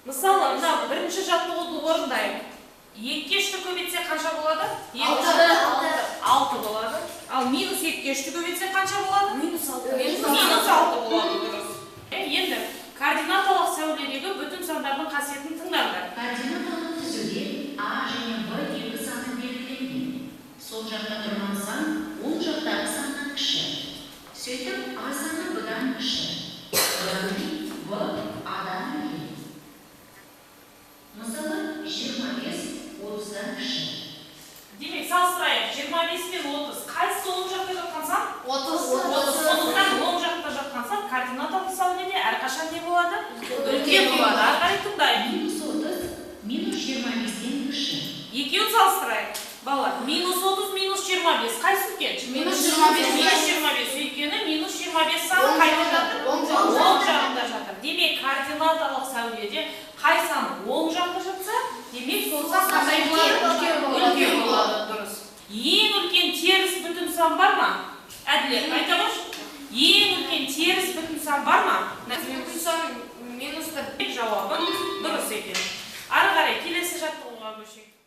Мысалы, мына бірінші жаттығуды орындайық. 2-ке 3-ті көбейтсе қанша болады? 6 болады. Ал минус 2-ке 3-ті көбейтсе қанша болады? Минус 6 болады, дұрыс. Енді координаталық сәуледегі бүтін сандардың қасиетін тыңдаңдар. Координаталық түзуде А және Б екі саны белгіленген. Сол жақта тұрған сан оң жақтағы саннан кіші. Сөйтіп, А саны бұдан кіші. Яғни Б А-дан үлкен. Мысалы, 25 30-дан кіші. Демек, салыстырайық. 25 пен 30. Қайсысы оң жақта жатқан сан? 30. Сондықтан оң жақта жатқан сан координаталық сәуледе әрқашан не болады? Үлкен болады. Ары қарай тыңдайық. Минус 30 минус 25-ден кіші. Екеуін салыстырайық. Балалар, минус 30, минус 25. Қайсы үлкен? Минус 25. Минус 25. Өйткені минус 25 саны қайда жатыр? Оң жағында жатыр. Демек, координаталық сәуледе қай сан оң жақта жатса, демек сол сан қандай болады? Үлкен болады, дұрыс. Ең үлкен теріс бүтін сан бар ма? Әділет, айта қойшы. Ең үлкен теріс бүтін сан бар ма? Бүтін сан минус 1. Жауабын дұрыс екен. Ары қарай келесі жаттығуға көшейік.